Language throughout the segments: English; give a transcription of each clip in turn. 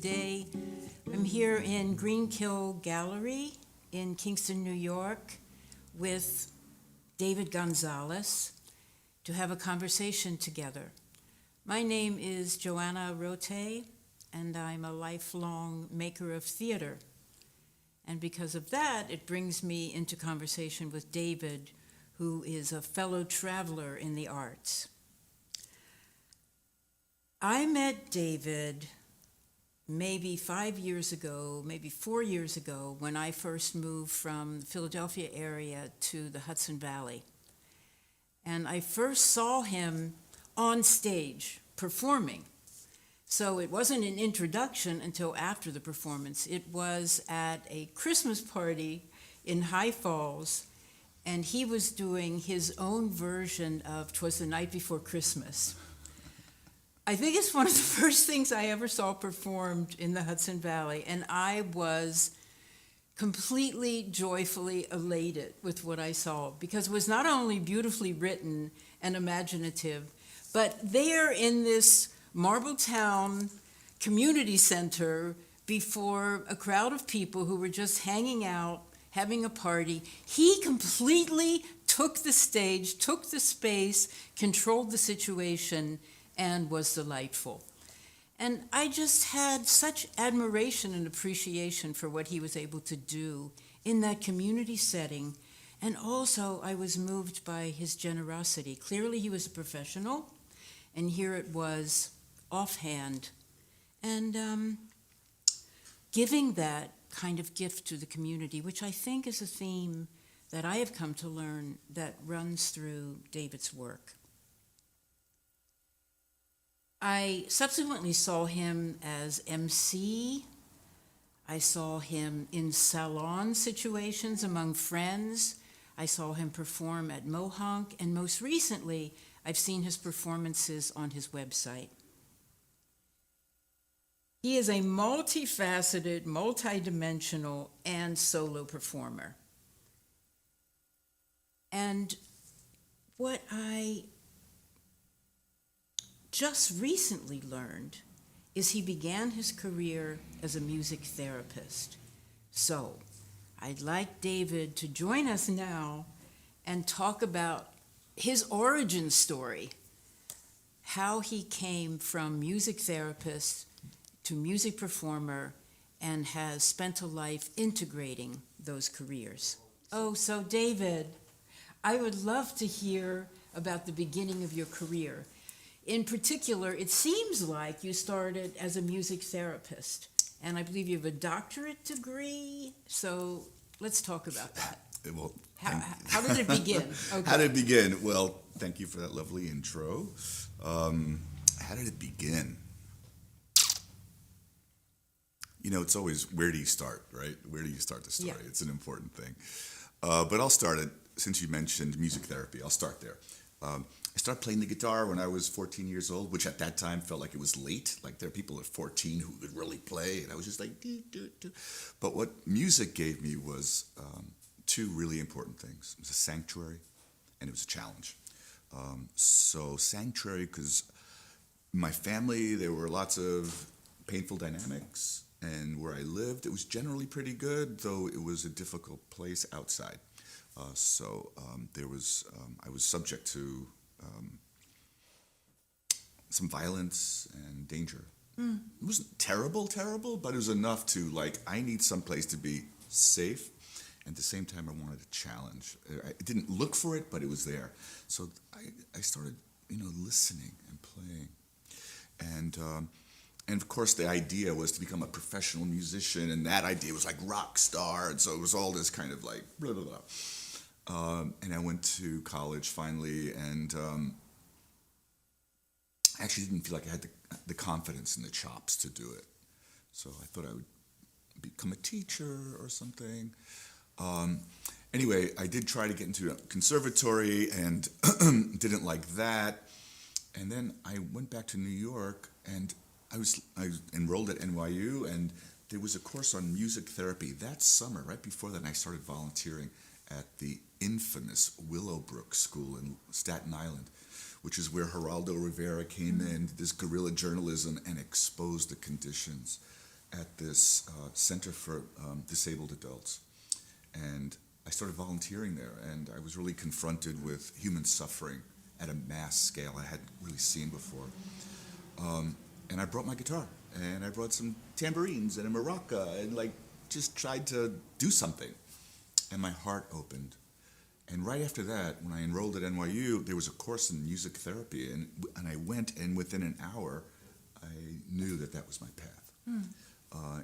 today. I'm here in Greenkill Gallery in Kingston, New York, with David Gonzalez to have a conversation together. My name is Joanna Rotté, and I'm a lifelong maker of theater. And because of that, it brings me into conversation with David, who is a fellow traveler in the arts. I met David maybe 5 years ago, maybe 4 years ago, when I first moved from the Philadelphia area to the Hudson Valley. And I first saw him on stage performing. So it wasn't an introduction until after the performance. It was at a Christmas party in High Falls, and he was doing his own version of "'Twas the Night Before Christmas." I think it's one of the first things I ever saw performed in the Hudson Valley, and I was completely joyfully elated with what I saw, because it was not only beautifully written and imaginative, but there in this Marbletown community center before a crowd of people who were just hanging out, having a party, he completely took the stage, took the space, controlled the situation, and was delightful. And I just had such admiration and appreciation for what he was able to do in that community setting. And also, I was moved by his generosity. Clearly, he was a professional, and here it was offhand. And giving that kind of gift to the community, which I think is a theme that I have come to learn that runs through David's work. I subsequently saw him as MC. I saw him in salon situations among friends. I saw him perform at Mohonk, and most recently, I've seen his performances on his website. He is a multifaceted, multidimensional, and solo performer. And what I just recently learned is he began his career as a music therapist. So I'd like David to join us now and talk about his origin story, how he came from music therapist to music performer and has spent a life integrating those careers. Oh, so David, I would love to hear about the beginning of your career. In particular, it seems like you started as a music therapist, and I believe you have a doctorate degree, so let's talk about that. Well, how did it begin? Okay. How did it begin? Well, thank you for that lovely intro. How did it begin? You know, it's always, where do you start, right? Where do you start the story? Yeah. It's an important thing. But I'll start it, since you mentioned music therapy, I'll start there. I started playing the guitar when I was 14 years old, which at that time felt like it was late. Like there are people at 14 who could really play, and I was just like, doo, doo, doo. But what music gave me was two really important things. It was a sanctuary, and it was a challenge. So sanctuary, because my family, there were lots of painful dynamics, and where I lived, it was generally pretty good, though it was a difficult place outside. I was subject to some violence and danger. It wasn't terrible, but it was enough to, like, I need some place to be safe, and at the same time, I wanted a challenge. I didn't look for it, but it was there. So I started, listening and playing. And of course, the idea was to become a professional musician, and that idea was like rock star, and so it was all this kind of like blah, blah, blah. And I went to college finally, and I actually didn't feel like I had the confidence and the chops to do it. So I thought I would become a teacher or something. Anyway, I did try to get into a conservatory and didn't like that. And then I went back to New York, and I enrolled at NYU, and there was a course on music therapy that summer. Right before that, I started volunteering at the infamous Willowbrook School in Staten Island, which is where Geraldo Rivera came in, this guerrilla journalism, and exposed the conditions at this Center for Disabled Adults. And I started volunteering there, and I was really confronted with human suffering at a mass scale I hadn't really seen before. And I brought my guitar, and I brought some tambourines and a maraca, and like just tried to do something. And my heart opened. And right after that, when I enrolled at NYU, there was a course in music therapy, and I went, and within an hour, I knew that that was my path.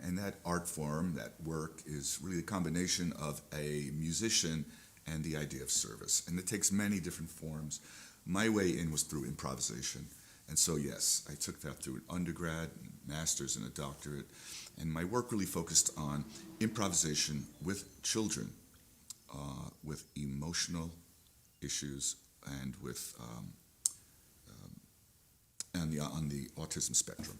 And that art form, that work, is really a combination of a musician and the idea of service. And it takes many different forms. My way in was through improvisation. And so, yes, I took that through an undergrad, master's, and a doctorate. And my work really focused on improvisation with children, with emotional issues, and with on the autism spectrum.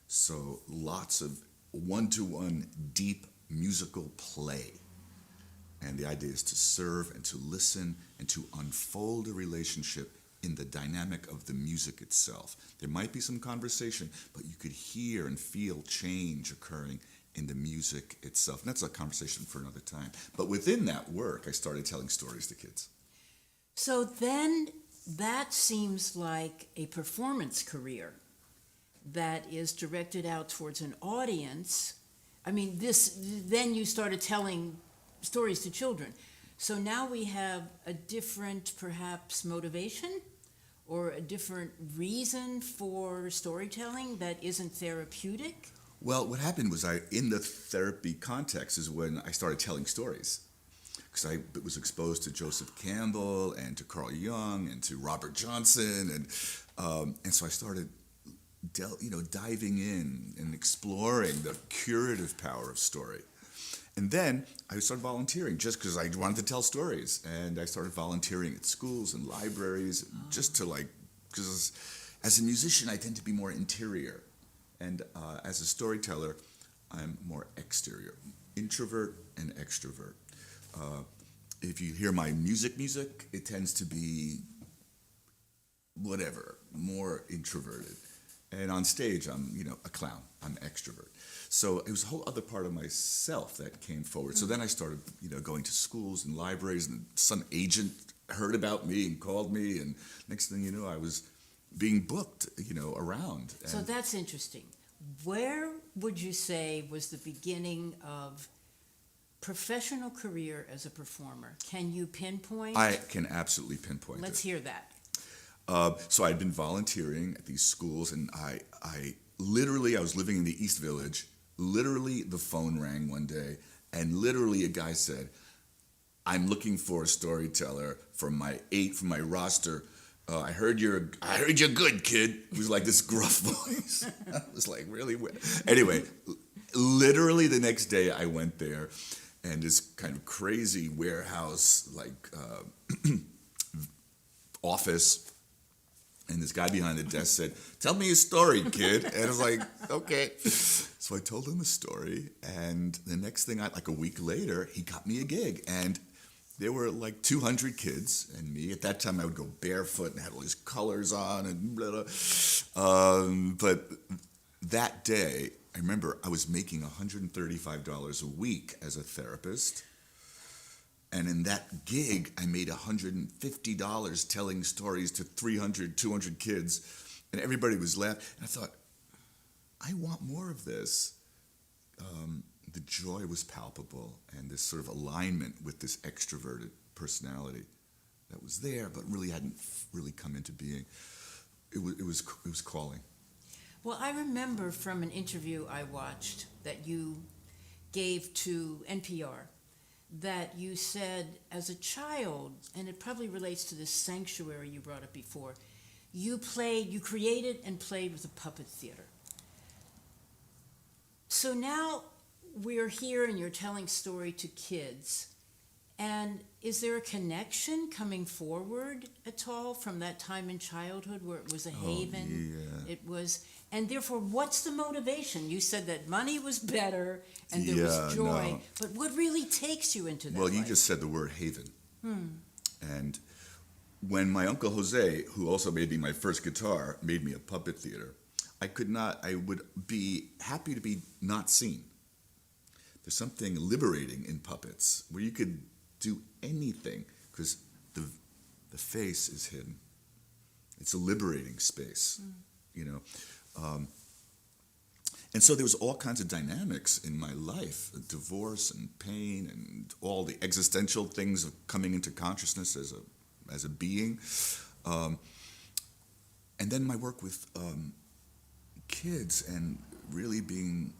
So lots of one-to-one deep musical play. And the idea is to serve and to listen and to unfold a relationship in the dynamic of the music itself. There might be some conversation, but you could hear and feel change occurring in the music itself. And that's a conversation for another time. But within that work, I started telling stories to kids. So then that seems like a performance career that is directed out towards an audience. I mean, then you started telling stories to children. So now we have a different, perhaps, motivation or a different reason for storytelling that isn't therapeutic? Well, what happened was in the therapy context is when I started telling stories. Because I was exposed to Joseph Campbell and to Carl Jung and to Robert Johnson. And so I started diving in and exploring the curative power of story. And then I started volunteering just because I wanted to tell stories. And I started volunteering at schools and libraries just to because as a musician, I tend to be more interior. And as a storyteller, I'm more exterior, introvert and extrovert. If you hear my music, it tends to be whatever, more introverted. And on stage, I'm, a clown. I'm extrovert. So it was a whole other part of myself that came forward. So then I started, going to schools and libraries, and some agent heard about me and called me, and next thing you know, I was being booked, around. So that's interesting. Where would you say was the beginning of professional career as a performer? Can you pinpoint? I can absolutely pinpoint Let's it. hear that. So I'd been volunteering at these schools, and I literally, I was living in the East Village. Literally, the phone rang one day, and literally a guy said, "I'm looking for a storyteller for my roster. I heard you're good, kid." It was like this gruff voice. I was like, really? Anyway, literally the next day I went there, and this kind of crazy warehouse, office. And this guy behind the desk said, "Tell me a story, kid." And I was like, okay. So I told him a story. And the next thing, a week later, he got me a gig. And there were 200 kids and me. At that time, I would go barefoot and had all these colors on and blah, blah. But that day, I remember I was making $135 a week as a therapist. And in that gig, I made $150 telling stories to 300, 200 kids. And everybody was laughing. And I thought, I want more of this. The joy was palpable, and this sort of alignment with this extroverted personality that was there, but really hadn't really come into being. It was calling. Well, I remember from an interview I watched that you gave to NPR, that you said as a child, and it probably relates to this sanctuary you brought up before, you created and played with a puppet theater. So now we're here and you're telling story to kids. And is there a connection coming forward at all from that time in childhood where it was a haven? Yeah. It was, and therefore, what's the motivation? You said that money was better and there was joy, no. but what really takes you into that Well, you life? just said the word haven. And when my Uncle Jose, who also made me my first guitar, made me a puppet theater, I would be happy to be not seen. There's something liberating in puppets where you could do anything because the face is hidden. It's a liberating space, you know. And so there was all kinds of dynamics in my life, divorce and pain and all the existential things of coming into consciousness as a being. And then my work with kids and really being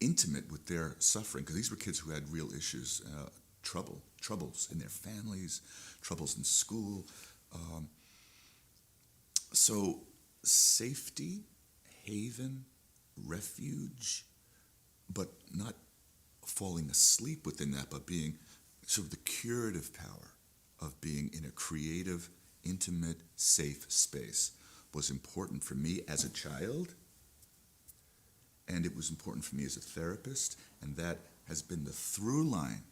intimate with their suffering, because these were kids who had real issues, troubles in their families, troubles in school. So safety, haven, refuge, but not falling asleep within that, but being sort of the curative power of being in a creative, intimate, safe space was important for me as a child, and it was important for me as a therapist, and that has been the through line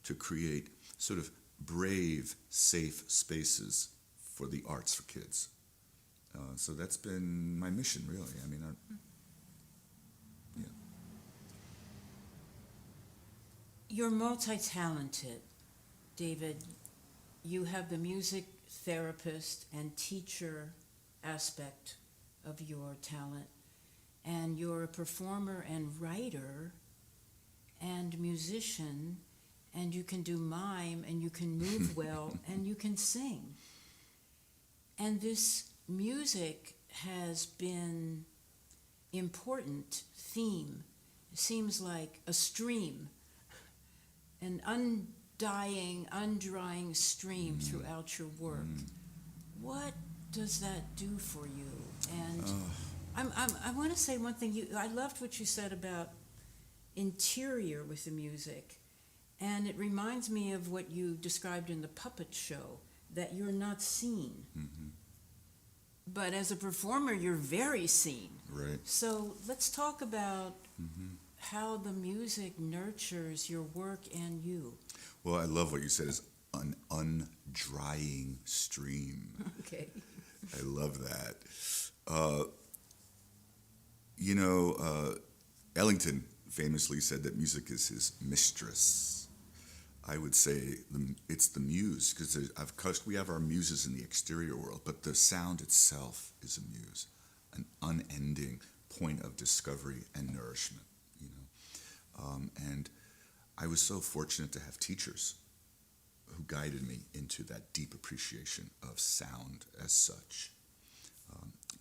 to create sort of brave, safe spaces for the arts for kids. So that's been my mission, really. I mean, yeah. You're multi-talented, David. You have the music therapist and teacher aspect of your talent, and you're a performer and writer and musician, and you can do mime, and you can move well, and you can sing. And this music has been important theme. It seems like a stream, an undying, undrying stream throughout your work. What does that do for you? And I want to say one thing. I loved what you said about interior with the music, and it reminds me of what you described in the puppet show, that you're not seen. Mm-hmm. But as a performer, you're very seen. Right. So let's talk about how the music nurtures your work and you. Well, I love what you said is an undrying stream. Okay. I love that. Ellington famously said that music is his mistress. I would say it's the muse, because we have our muses in the exterior world, but the sound itself is a muse, an unending point of discovery and nourishment. And I was so fortunate to have teachers who guided me into that deep appreciation of sound as such.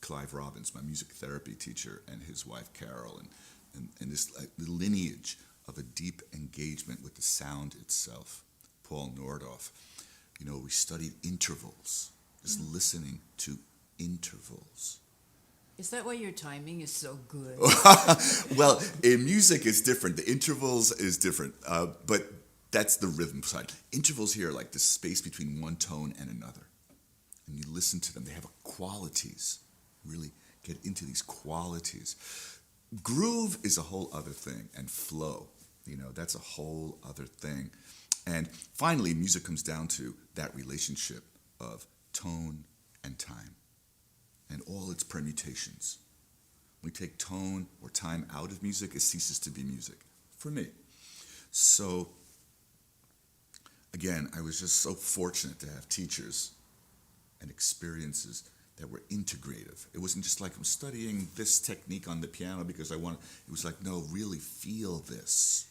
Clive Robbins, my music therapy teacher, and his wife Carol, and this the lineage of a deep engagement with the sound itself. Paul Nordhoff, we studied intervals, just listening to intervals. Is that why your timing is so good? Well, in music it's different. The intervals is different, but that's the rhythm side. Intervals here are like the space between one tone and another. And you listen to them. They have qualities. Really get into these qualities. Groove is a whole other thing, and flow, that's a whole other thing. And finally, music comes down to that relationship of tone and time and all its permutations. When we take tone or time out of music, it ceases to be music, for me. So, again, I was just so fortunate to have teachers and experiences that were integrative. It wasn't just like I'm studying this technique on the piano because I want. It was like, no, really feel this.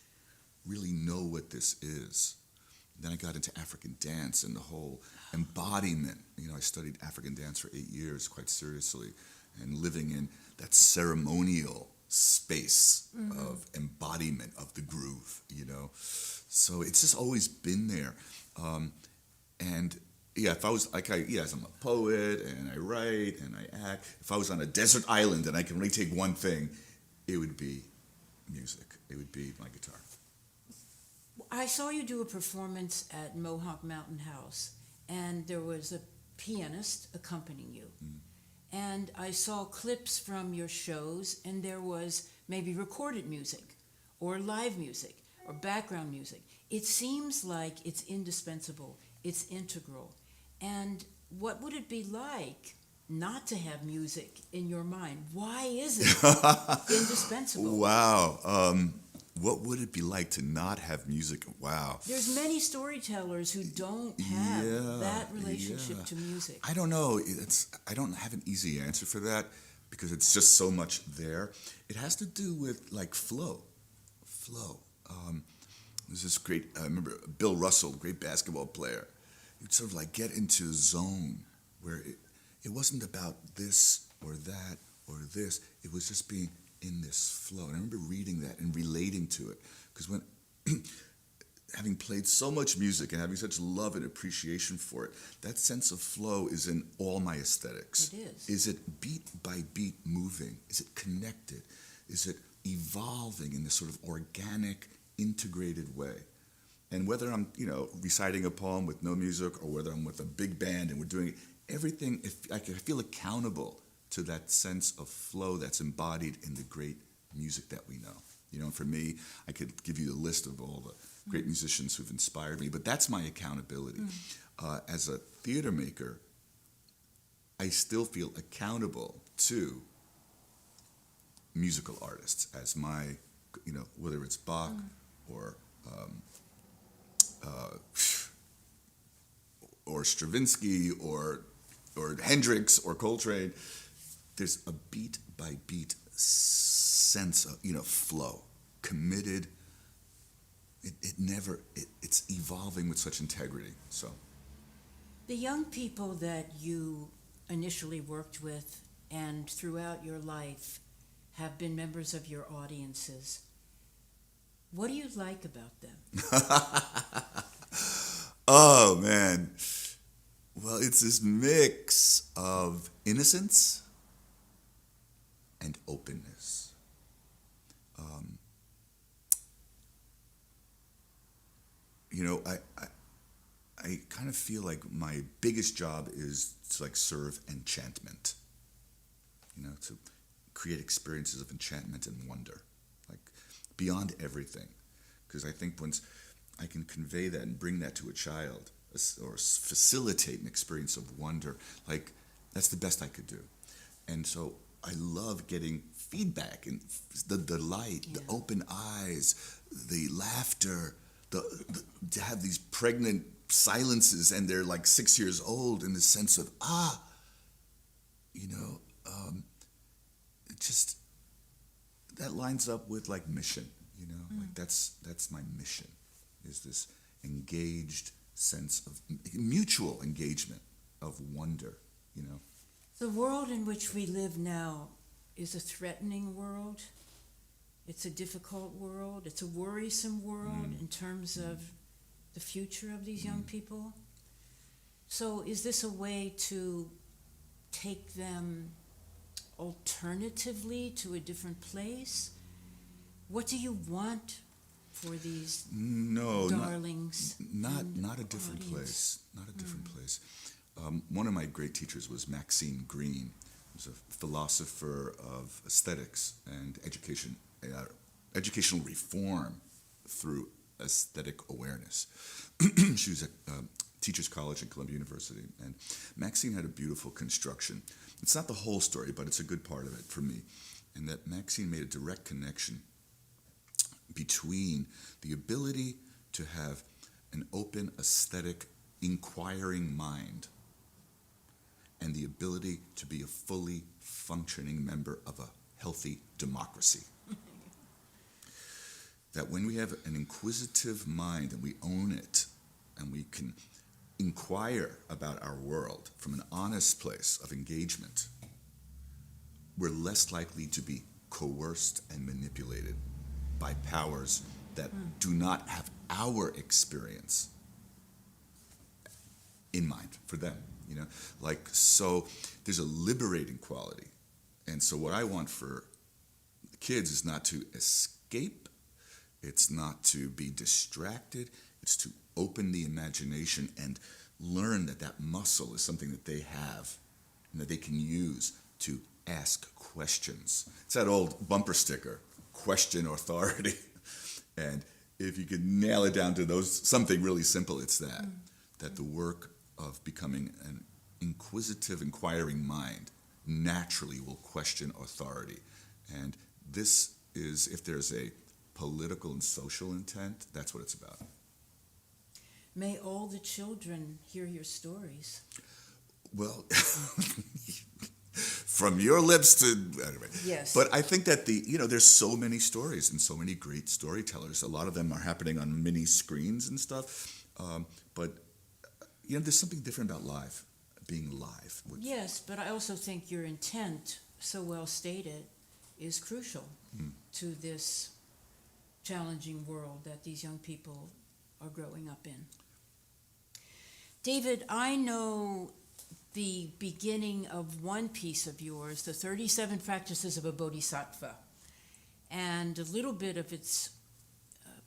Really know what this is. Then I got into African dance and the whole embodiment. I studied African dance for 8 years quite seriously, and living in that ceremonial space of embodiment of the groove, So it's just always been there. And yeah, if I was yes, I'm a poet and I write and I act. If I was on a desert island and I can only take one thing, it would be music. It would be my guitar. I saw you do a performance at Mohawk Mountain House, and there was a pianist accompanying you. And I saw clips from your shows, and there was maybe recorded music or live music or background music. It seems like it's indispensable. It's integral. And what would it be like not to have music in your mind? Why is it indispensable? Wow. What would it be like to not have music? Wow. There's many storytellers who don't have Yeah, that relationship yeah. to music. I don't know. I don't have an easy answer for that because it's just so much there. It has to do with like flow. Flow. There's this great, I remember Bill Russell, great basketball player. He'd sort of like get into a zone where it wasn't about this or that or this. It was just being in this flow. And I remember reading that and relating to it because when having played so much music and having such love and appreciation for it, that sense of flow is in all my aesthetics. It is. Is it beat by beat moving? Is it connected? Is it evolving in this sort of organic, integrated way? And whether I'm, reciting a poem with no music or whether I'm with a big band and we're doing everything, I feel accountable to that sense of flow that's embodied in the great music that we know. And for me, I could give you a list of all the great musicians who've inspired me, but that's my accountability. As a theater maker, I still feel accountable to musical artists as my, whether it's Bach or Stravinsky or Hendrix or Coltrane. There's a beat by beat sense of flow, committed. It's evolving with such integrity. So The young people that you initially worked with and throughout your life have been members of your audiences. What do you like about them? Oh man, well, it's this mix of innocence and openness. I kind of feel like my biggest job is to like serve enchantment. To create experiences of enchantment and wonder, like beyond everything. Because I think once I can convey that and bring that to a child or facilitate an experience of wonder, like that's the best I could do. And so I love getting feedback and the delight, the open eyes, the laughter, to have these pregnant silences and they're like 6 years old in the sense of, it just, that lines up with like mission, like that's my mission, is this engaged sense of mutual engagement of wonder. The world in which we live now is a threatening world. It's a difficult world. It's a worrisome world in terms of the future of these young people. So is this a way to take them alternatively to a different place? What do you want for these darlings? Not a different place. Not a different place. One of my great teachers was Maxine Greene, who's a philosopher of aesthetics and educational reform through aesthetic awareness. She was at Teachers College at Columbia University, and Maxine had a beautiful construction. It's not the whole story, but it's a good part of it for me, and that Maxine made a direct connection between the ability to have an open, aesthetic, inquiring mind and the ability to be a fully functioning member of a healthy democracy. That when we have an inquisitive mind and we own it and we can inquire about our world from an honest place of engagement, we're less likely to be coerced and manipulated by powers that do not have our experience in mind for them. So there's a liberating quality. And so what I want for the kids is not to escape. It's not to be distracted. It's to open the imagination and learn that muscle is something that they have and that they can use to ask questions. It's that old bumper sticker, question authority. And if you could nail it down to something really simple, it's that the work of becoming an inquisitive, inquiring mind naturally will question authority. And this is, if there's a political and social intent, that's what it's about. May all the children hear your stories. Well, from your lips to anyway. Yes. But I think that there's so many stories and so many great storytellers. A lot of them are happening on mini screens and stuff. But there's something different about being live. Yes, but I also think your intent, so well stated, is crucial to this challenging world that these young people are growing up in. David, I know the beginning of one piece of yours, the 37 Practices of a Bodhisattva, and a little bit of its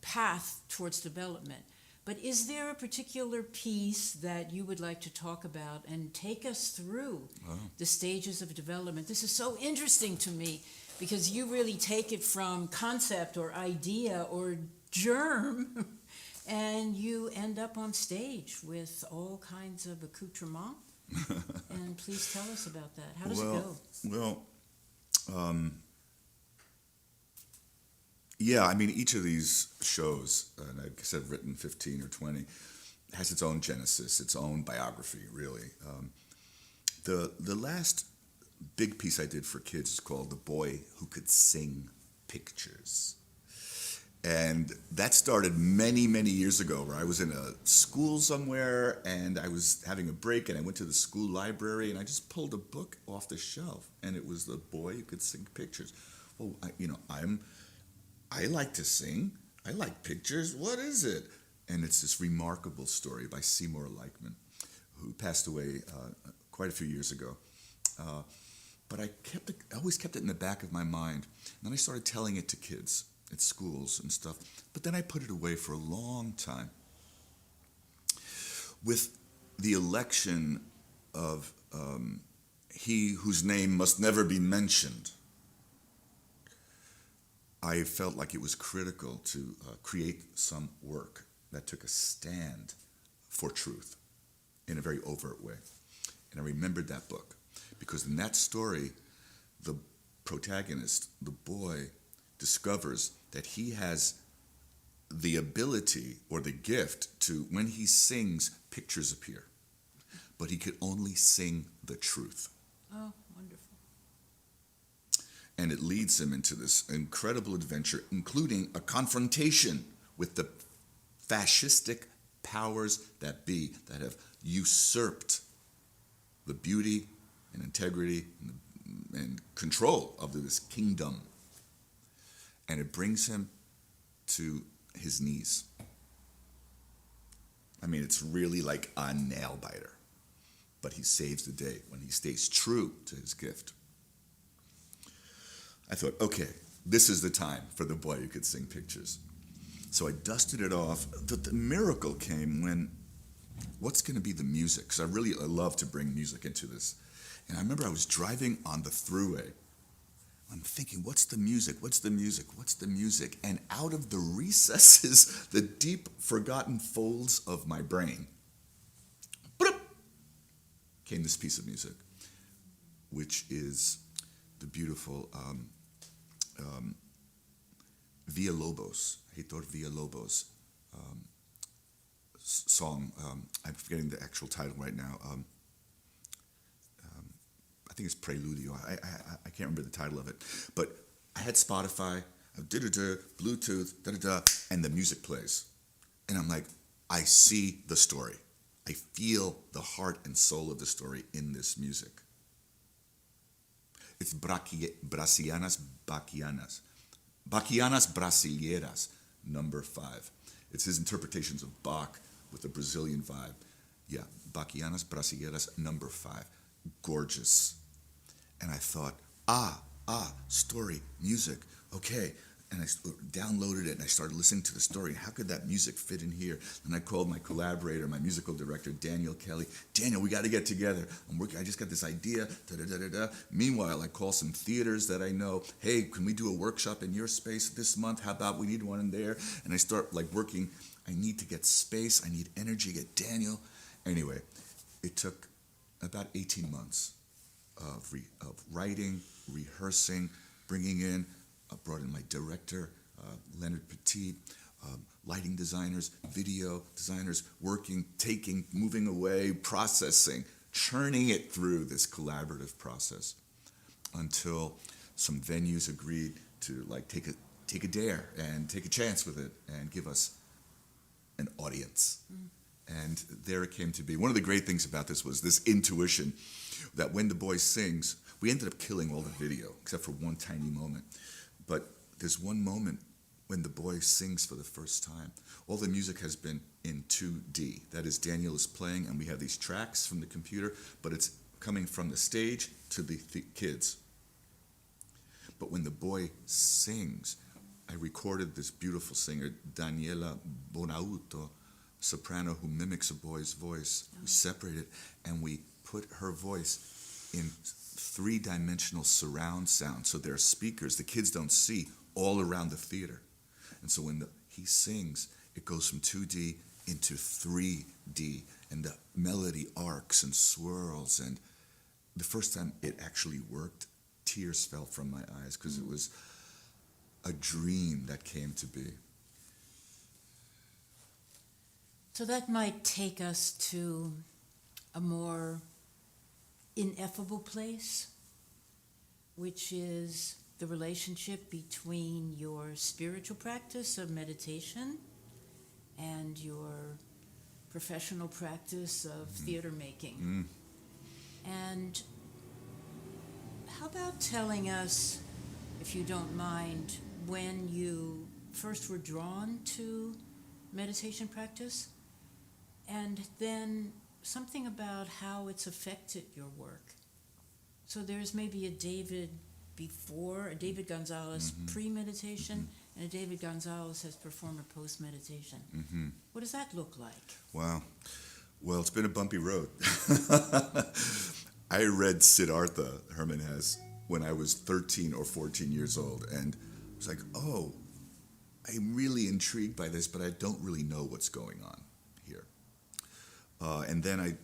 path towards development. But is there a particular piece that you would like to talk about and take us through the stages of development? This is so interesting to me because you really take it from concept or idea or germ and you end up on stage with all kinds of accoutrements. And please tell us about that. How does it go? Well, yeah, I mean, each of these shows, and I guess I've written 15 or 20, has its own genesis, its own biography, really. The last big piece I did for kids is called The Boy Who Could Sing Pictures. And that started many, many years ago, where I was in a school somewhere, and I was having a break, and I went to the school library, and I just pulled a book off the shelf, and it was The Boy Who Could Sing Pictures. Well, I like to sing. I like pictures. What is it? And it's this remarkable story by Seymour Leichman, who passed away quite a few years ago. But I always kept it in the back of my mind. And then I started telling it to kids at schools and stuff. But then I put it away for a long time. With the election of he whose name must never be mentioned, I felt like it was critical to create some work that took a stand for truth in a very overt way. And I remembered that book because in that story, the protagonist, the boy, discovers that he has the ability or the gift to, when he sings, pictures appear. But he could only sing the truth. Oh, wonderful. And it leads him into this incredible adventure, including a confrontation with the fascistic powers that be, that have usurped the beauty and integrity and control of this kingdom. And it brings him to his knees. I mean, it's really like a nail biter. But he saves the day when he stays true to his gift. I thought, okay, this is the time for The Boy Who Could Sing Pictures. So I dusted it off. The miracle came when, what's going to be the music? Because I love to bring music into this. And I remember I was driving on the thruway. I'm thinking, what's the music? What's the music? What's the music? And out of the recesses, the deep, forgotten folds of my brain, came this piece of music, which is the beautiful Villalobos, Heitor Villalobos song. I'm forgetting the actual title right now. I think it's Preludio. I can't remember the title of it. But I had Spotify, Bluetooth, and the music plays. And I'm like, I see the story. I feel the heart and soul of the story in this music. It's Brasilianas Baquianas. Baquianas Brasileiras, number 5. It's his interpretations of Bach with a Brazilian vibe. Yeah, Baquianas Brasileiras, number 5. Gorgeous. And I thought, story, music, okay. And I downloaded it and I started listening to the story. How could that music fit in here? And I called my collaborator, my musical director, Daniel Kelly. Daniel, we got to get together. I just got this idea. Meanwhile, I call some theaters that I know. Hey, can we do a workshop in your space this month? How about we need one in there? And I start working. I need to get space. I need energy. Get Daniel. Anyway, it took about 18 months of writing, rehearsing, bringing in, brought in my director, Leonard Petit, lighting designers, video designers, working, taking, moving away, processing, churning it through this collaborative process until some venues agreed to take a dare and take a chance with it and give us an audience. And there it came to be. One of the great things about this was this intuition that when the boy sings, we ended up killing all the video except for one tiny moment. But there's one moment when the boy sings for the first time. All the music has been in 2D. That is, Daniel is playing and we have these tracks from the computer, but it's coming from the stage to the kids. But when the boy sings, I recorded this beautiful singer, Daniela Bonauto, soprano who mimics a boy's voice. We separated and we put her voice in three-dimensional surround sound. So there are speakers the kids don't see all around the theater. And so when he sings, it goes from 2D into 3D, and the melody arcs and swirls. And the first time it actually worked, tears fell from my eyes because it was a dream that came to be. So that might take us to a more ineffable place, which is the relationship between your spiritual practice of meditation and your professional practice of theater making. And how about telling us, if you don't mind, when you first were drawn to meditation practice, and then something about how it's affected your work. So there's maybe a David Gonzalez pre-meditation, and a David Gonzalez as performer post-meditation. What does that look like? Wow. Well, it's been a bumpy road. I read Siddhartha, Herman Hesse, when I was 13 or 14 years old, and I was like, oh, I'm really intrigued by this, but I don't really know what's going on here. And then I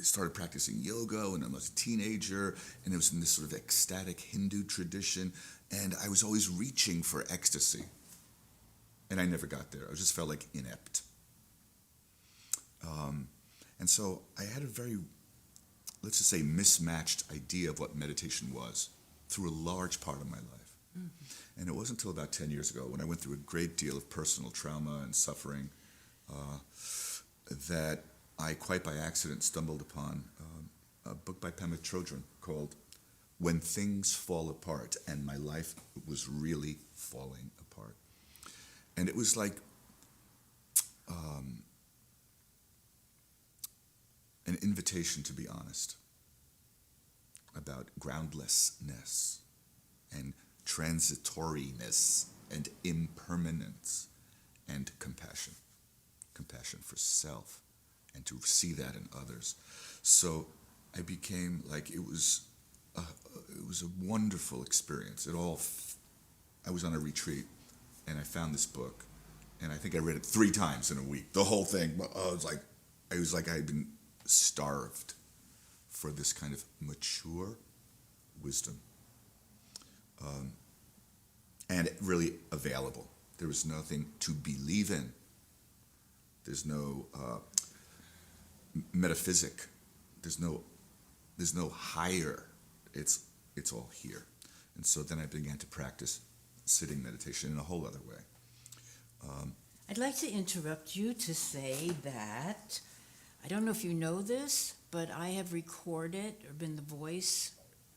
started practicing yoga when I was a teenager, and it was in this sort of ecstatic Hindu tradition, and I was always reaching for ecstasy. And I never got there. I just felt like inept. And so I had a very, let's just say, mismatched idea of what meditation was through a large part of my life. And it wasn't until about 10 years ago, when I went through a great deal of personal trauma and suffering, that I, quite by accident, stumbled upon a book by Pema Chodron called When Things Fall Apart, and my life was really falling apart. And it was like an invitation to be honest about groundlessness and transitoriness and impermanence and compassion. Compassion for self, and to see that in others. So I became like, it was a wonderful experience. I was on a retreat, and I found this book, and I think I read it 3 times in a week, the whole thing. It was like I had been starved for this kind of mature wisdom, and really available. There was nothing to believe in. There's no metaphysic. There's no higher. It's all here. And so then I began to practice sitting meditation in a whole other way. I'd like to interrupt you to say that, I don't know if you know this, but I have recorded or been the voice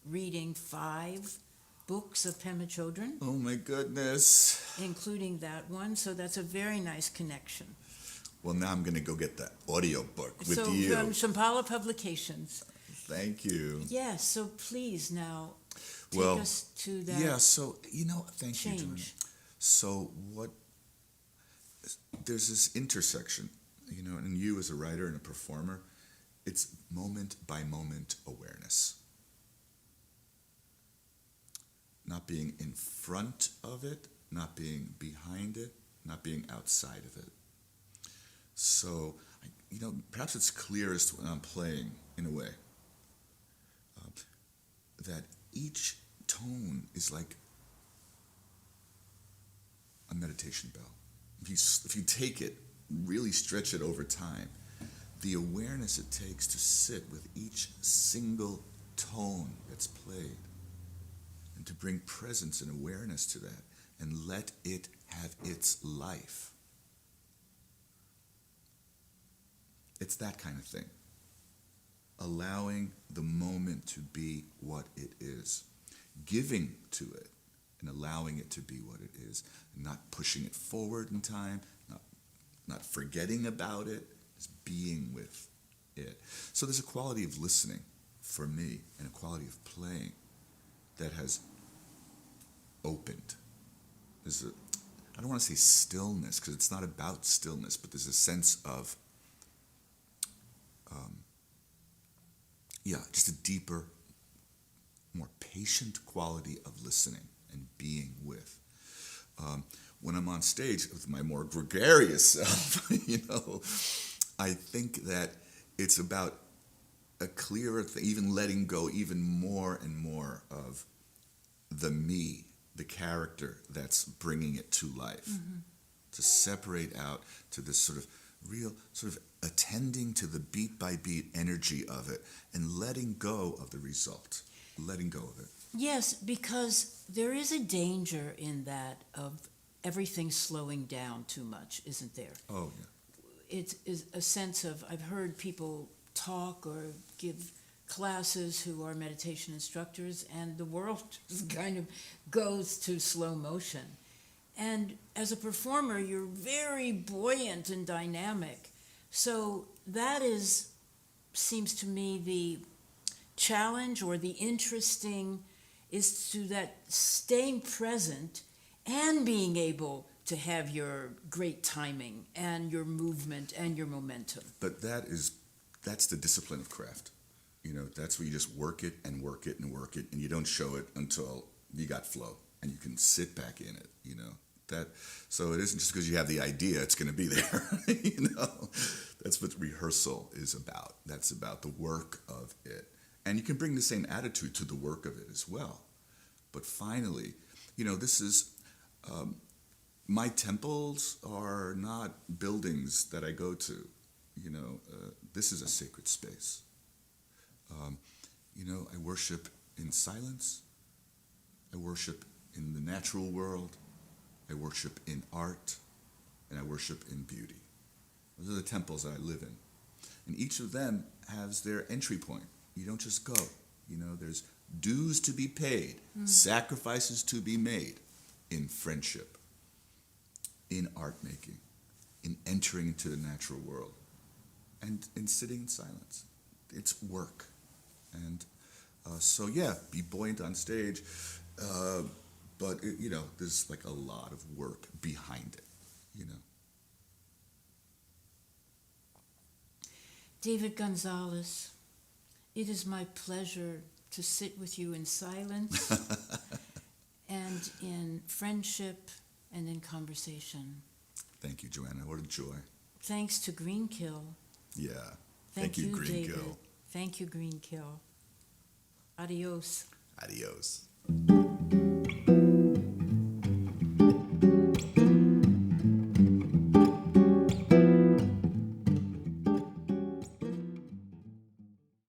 reading 5 books of Pema Chodron. Oh my goodness. Including that one, so that's a very nice connection. Well, now I'm going to go get the audio book with so, you. From Shambhala Publications. Thank you. Yes, so please now take us to that. Yeah, so, thank change. you, Joanna. So there's this intersection, and you as a writer and a performer, it's moment by moment awareness. Not being in front of it, not being behind it, not being outside of it. So, perhaps it's clearest when I'm playing, in a way. that each tone is like a meditation bell. If you take it, really stretch it over time, the awareness it takes to sit with each single tone that's played and to bring presence and awareness to that and let it have its life. It's that kind of thing. Allowing the moment to be what it is. Giving to it and allowing it to be what it is. And not pushing it forward in time, not forgetting about it, just being with it. So there's a quality of listening for me and a quality of playing that has opened. I don't want to say stillness because it's not about stillness, but there's a sense of just a deeper, more patient quality of listening and being with. When I'm on stage with my more gregarious self, I think that it's about a clearer thing, even letting go even more and more of the me, the character that's bringing it to life. Mm-hmm. To separate out to this sort of real, sort of attending to the beat by beat energy of it and letting go of the result, letting go of it. Yes, because there is a danger in that of everything slowing down too much, isn't there? Oh, yeah. It is a sense of, I've heard people talk or give classes who are meditation instructors, and the world just kind of goes to slow motion. And as a performer, you're very buoyant and dynamic. So that seems to me the challenge or the interesting is to that staying present and being able to have your great timing and your movement and your momentum. But that's the discipline of craft. That's where you just work it and work it and work it, and you don't show it until you got flow and you can sit back in it, So it isn't just because you have the idea it's going to be there, That's what rehearsal is about. That's about the work of it. And you can bring the same attitude to the work of it as well. But finally, this is, my temples are not buildings that I go to. This is a sacred space. I worship in silence. I worship in the natural world. I worship in art. And I worship in beauty. Those are the temples that I live in. And each of them has their entry point. You don't just go. There's dues to be paid, sacrifices to be made in friendship, in art making, in entering into the natural world, and in sitting in silence. It's work. And be buoyant on stage, but there's like a lot of work behind it, David Gonzalez, it is my pleasure to sit with you in silence and in friendship and in conversation. Thank you, Joanna. What a joy. Thanks to Greenkill. Yeah. Thank you, Greenkill. David. Thank you, Greenkill. Adios. Adios.